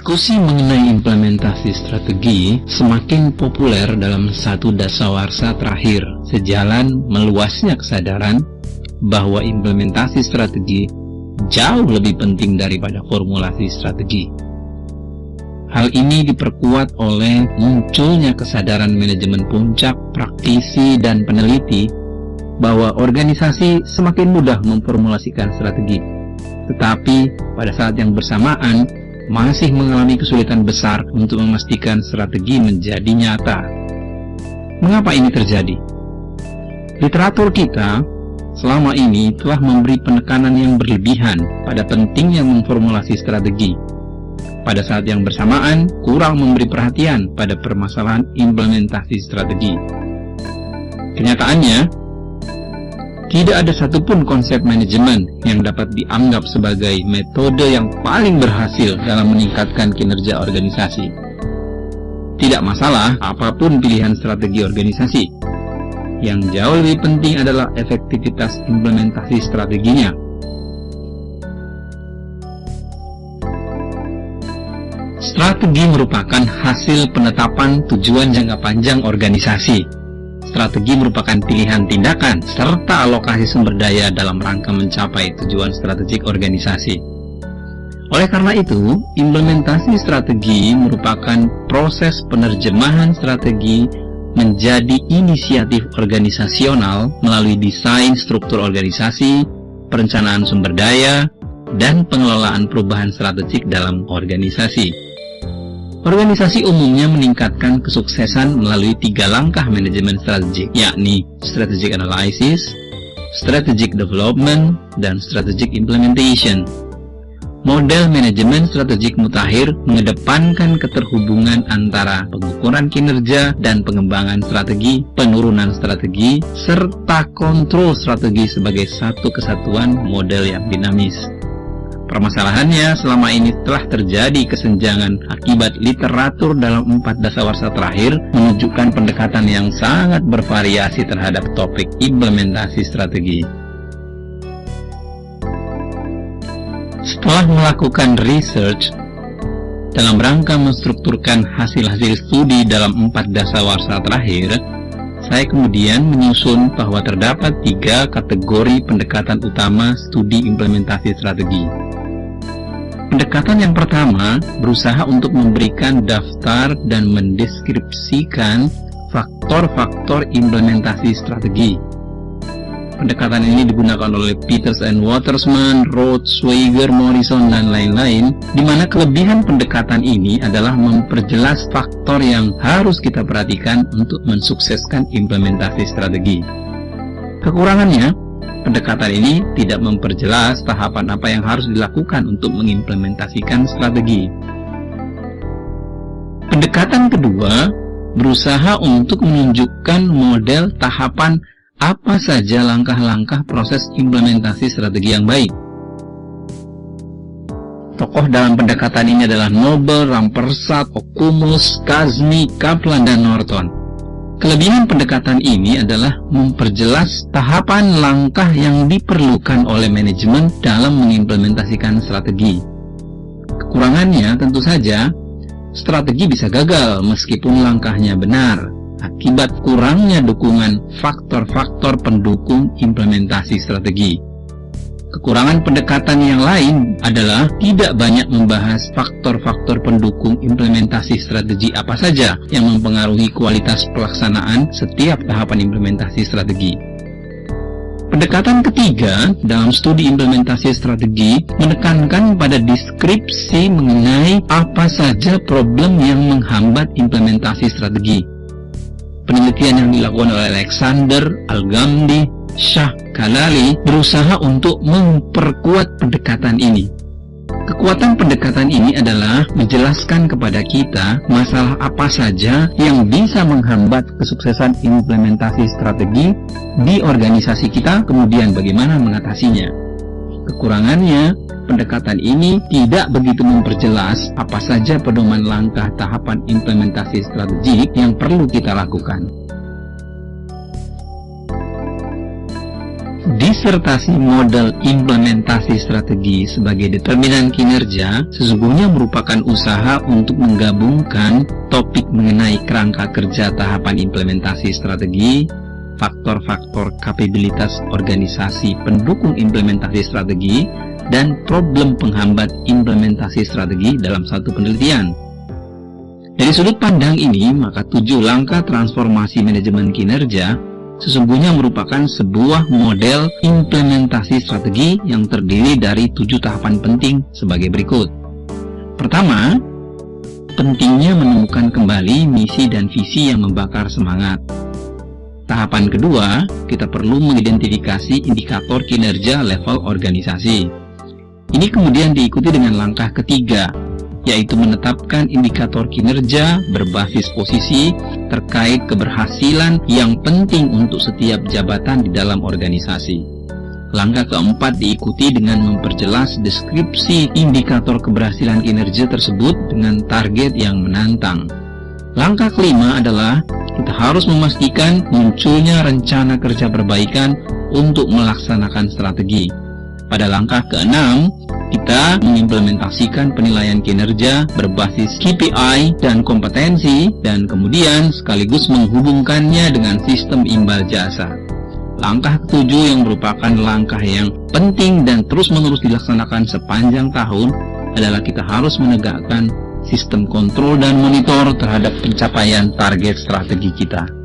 Diskusi mengenai implementasi strategi semakin populer dalam satu dasawarsa terakhir, sejalan meluasnya kesadaran bahwa implementasi strategi jauh lebih penting daripada formulasi strategi. Hal ini diperkuat oleh munculnya kesadaran manajemen puncak, praktisi, dan peneliti bahwa organisasi semakin mudah memformulasikan strategi, tetapi pada saat yang bersamaan masih mengalami kesulitan besar untuk memastikan strategi menjadi nyata. Mengapa ini terjadi? Literatur kita selama ini telah memberi penekanan yang berlebihan pada pentingnya memformulasi strategi. Pada saat yang bersamaan, kurang memberi perhatian pada permasalahan implementasi strategi. Kenyataannya, tidak ada satupun konsep manajemen yang dapat dianggap sebagai metode yang paling berhasil dalam meningkatkan kinerja organisasi. Tidak masalah apapun pilihan strategi organisasi. Yang jauh lebih penting adalah efektivitas implementasi strateginya. Strategi merupakan hasil penetapan tujuan jangka panjang organisasi. Strategi merupakan pilihan tindakan serta alokasi sumber daya dalam rangka mencapai tujuan strategik organisasi. Oleh karena itu, implementasi strategi merupakan proses penerjemahan strategi menjadi inisiatif organisasional melalui desain struktur organisasi, perencanaan sumber daya, dan pengelolaan perubahan strategik dalam organisasi. Organisasi umumnya meningkatkan kesuksesan melalui 3 langkah manajemen strategik, yakni strategic analysis, strategic development, dan strategic implementation. Model manajemen strategik mutakhir mengedepankan keterhubungan antara pengukuran kinerja dan pengembangan strategi, penurunan strategi, serta kontrol strategi sebagai satu kesatuan model yang dinamis. Permasalahannya, selama ini telah terjadi kesenjangan akibat literatur dalam 4 dasawarsa terakhir menunjukkan pendekatan yang sangat bervariasi terhadap topik implementasi strategi. Setelah melakukan research dalam rangka menstrukturkan hasil-hasil studi dalam 4 dasawarsa terakhir, saya kemudian menyusun bahwa terdapat 3 kategori pendekatan utama studi implementasi strategi. Pendekatan yang pertama berusaha untuk memberikan daftar dan mendeskripsikan faktor-faktor implementasi strategi. Pendekatan ini digunakan oleh Peters and Watersman, Rhodes, Swigert, Morrison, dan lain-lain, di mana kelebihan pendekatan ini adalah memperjelas faktor yang harus kita perhatikan untuk mensukseskan implementasi strategi. Kekurangannya, pendekatan ini tidak memperjelas tahapan apa yang harus dilakukan untuk mengimplementasikan strategi. Pendekatan kedua berusaha untuk menunjukkan model tahapan apa saja langkah-langkah proses implementasi strategi yang baik. Tokoh dalam pendekatan ini adalah Noble, Rampersad, Okumush, Kazmi, Kaplan, dan Norton. Kelebihan pendekatan ini adalah memperjelas tahapan langkah yang diperlukan oleh manajemen dalam mengimplementasikan strategi. Kekurangannya tentu saja, strategi bisa gagal meskipun langkahnya benar, akibat kurangnya dukungan faktor-faktor pendukung implementasi strategi. Kekurangan pendekatan yang lain adalah tidak banyak membahas faktor-faktor pendukung implementasi strategi apa saja yang mempengaruhi kualitas pelaksanaan setiap tahapan implementasi strategi. Pendekatan ketiga dalam studi implementasi strategi menekankan pada deskripsi mengenai apa saja problem yang menghambat implementasi strategi. Penelitian yang dilakukan oleh Alexander, Al-Ghamdi, Shah Khalali berusaha untuk memperkuat pendekatan ini. Kekuatan pendekatan ini adalah menjelaskan kepada kita masalah apa saja yang bisa menghambat kesuksesan implementasi strategi di organisasi kita, kemudian bagaimana mengatasinya. Kekurangannya, pendekatan ini tidak begitu memperjelas apa saja pedoman langkah tahapan implementasi strategi yang perlu kita lakukan. Disertasi model implementasi strategi sebagai determinan kinerja sesungguhnya merupakan usaha untuk menggabungkan topik mengenai kerangka kerja tahapan implementasi strategi, faktor-faktor kapabilitas organisasi pendukung implementasi strategi, dan problem penghambat implementasi strategi dalam satu penelitian. Dari sudut pandang ini, maka 7 langkah transformasi manajemen kinerja sesungguhnya merupakan sebuah model implementasi strategi yang terdiri dari 7 tahapan penting sebagai berikut. Pertama, pentingnya menemukan kembali misi dan visi yang membakar semangat. Tahapan kedua, kita perlu mengidentifikasi indikator kinerja level organisasi. Ini kemudian diikuti dengan langkah ketiga, yaitu menetapkan indikator kinerja berbasis posisi terkait keberhasilan yang penting untuk setiap jabatan di dalam organisasi. Langkah keempat diikuti dengan memperjelas deskripsi indikator keberhasilan kinerja tersebut dengan target yang menantang. Langkah kelima adalah kita harus memastikan munculnya rencana kerja perbaikan untuk melaksanakan strategi. Pada langkah keenam, kita mengimplementasikan penilaian kinerja berbasis KPI dan kompetensi, dan kemudian sekaligus menghubungkannya dengan sistem imbal jasa. Langkah ketujuh yang merupakan langkah yang penting dan terus-menerus dilaksanakan sepanjang tahun adalah kita harus menegakkan sistem kontrol dan monitor terhadap pencapaian target strategi kita.